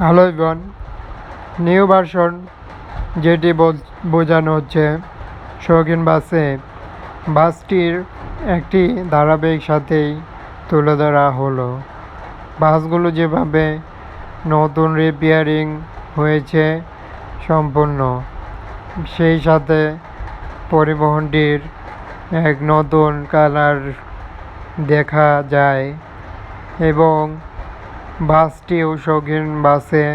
Hello everyone, new version যেটি বোঝানো হচ্ছে শৌখিন বাসটির একটি ধারাবাহিক সাথেই তুলে ধরা হলো। বাসগুলো যেভাবে নতুন রিপেয়ারিং হয়েছে সম্পূর্ণ, সেই সাথে পরিবহনটির এক নতুন কালার দেখা যায় এবং বাসটিও শৌখিন বাসে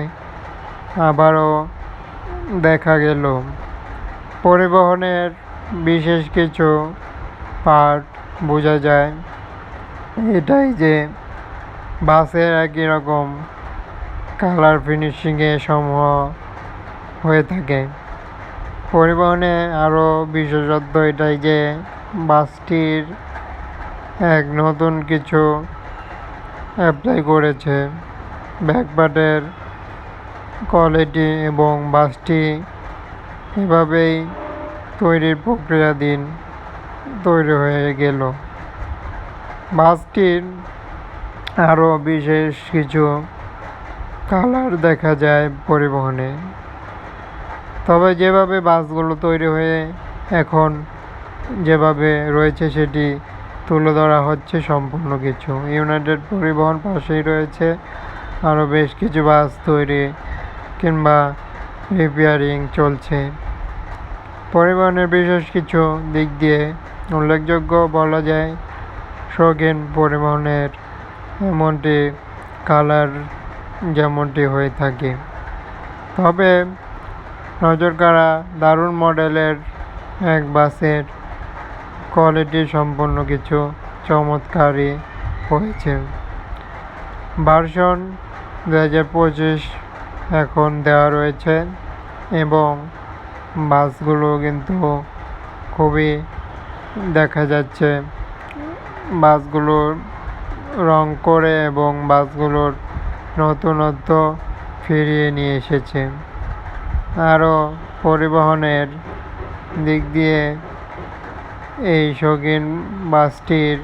আবারও দেখা গেল। পরিবহনের বিশেষ কিছু পার্ট বোঝা যায়, এটাই যে বাসের একই রকম কালার ফিনিশিংয়ে সমূহ হয়ে থাকে। পরিবহনে আরও বিশেষত্ব এটাই যে বাসটির এক নতুন কিছু অ্যাপ্লাই করেছে ব্যাকপার্টের কোয়ালিটি, এবং বাসটি এভাবেই তৈরির প্রক্রিয়াধীন তৈরি হয়ে গেল। বাসটির আরও বিশেষ কিছু কালার দেখা যায় পরিবহনে। তবে যেভাবে বাসগুলো তৈরি হয়ে এখন যেভাবে রয়েছে সেটি তুলে ধরা হচ্ছে সম্পূর্ণ কিছু। ইউনাইটেড পরিবহন পাশেই রয়েছে আরও বেশ কিছু বাস তৈরি কিংবা রিপেয়ারিং চলছে। পরিবহনের বিশেষ কিছু দিক দিয়ে উল্লেখযোগ্য বলা যায় শৌখিন পরিবহনের এমনটি কালার যেমনটি হয়ে থাকে। তবে নজর কাড়া দারুণ মডেলের এক বাসের কোয়ালিটি সম্পূর্ণ কিছু চমৎকারই হয়েছে। ভার্সন 2025 এখন দেওয়া রয়েছে এবং বাসগুলো কিন্তু খুবই দেখা যাচ্ছে বাসগুলোর রং করে এবং বাসগুলোর নতুনত্ব ফিরিয়ে নিয়ে এসেছে। আরও পরিবহনের দিক দিয়ে এই শৌখিন বাসটির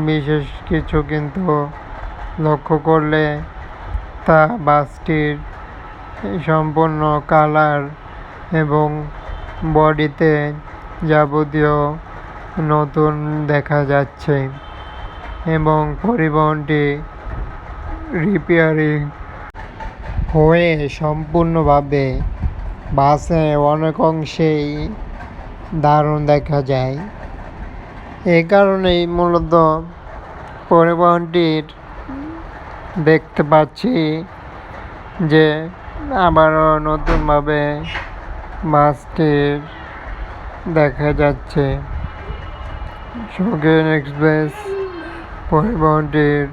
বিশেষ কিছু কিন্তু লক্ষ্য করলে তা বাসটির সম্পূর্ণ কালার এবং বডিতে যাবতীয় নতুন দেখা যাচ্ছে এবং পরিবহনটি রিপেয়ারিং হয়ে সম্পূর্ণভাবে বাসে অনেক অংশেই দারুণ দেখা যায়। এই কারণেই মূলত পরিবহনটির দেখতে পাচ্ছি যে আবারও নতুনভাবে বাসটির দেখা যাচ্ছে। শৌখিন এক্সপ্রেস পরিবহনটির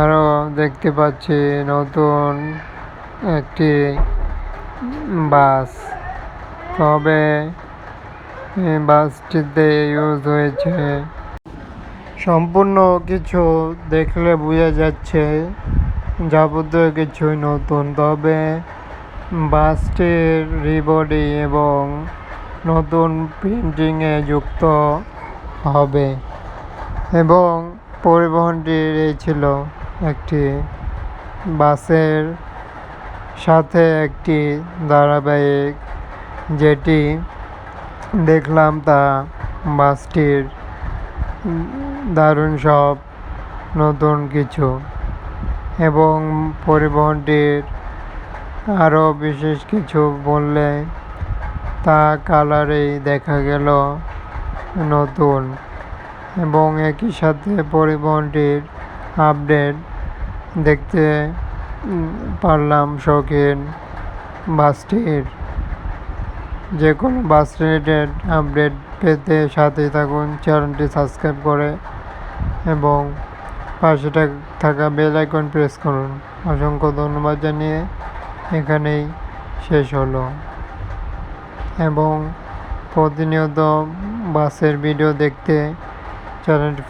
আরও দেখতে পাচ্ছি নতুন একটি বাস। তবে এই বাসটিতে ইউজ হয়েছে সম্পূর্ণ কিছু দেখলে বোঝা যাচ্ছে যাবতীয় কিছুই নতুন। তবে বাসটির রিবডি এবং নতুন প্রিন্টিংয়ে যুক্ত হবে এবং পরিবহনটির এই ছিল একটি বাসের সাথে একটি ধারাবাহিক, যেটি দেখলাম তা বাসটির দারুণ সব নতুন কিছু এবং পরিবহনটির আরও বিশেষ কিছু বললে তা কালারেই দেখা গেল নতুন, এবং একই সাথে পরিবহনটির আপডেট দেখতে পারলাম শৌখিন বাসটির। যে কোনো বাস রিলেটেড আপডেট পেতে সাথেই থাকুন, চ্যানেলটি সাবস্ক্রাইব করে এবং পাশে থাকা বেল আইকন প্রেস করুন। অসংখ্য ধন্যবাদ জানিয়ে এখানেই শেষ হলো এবং প্রতিনিয়ত বাসের ভিডিও দেখতে চ্যানেলটি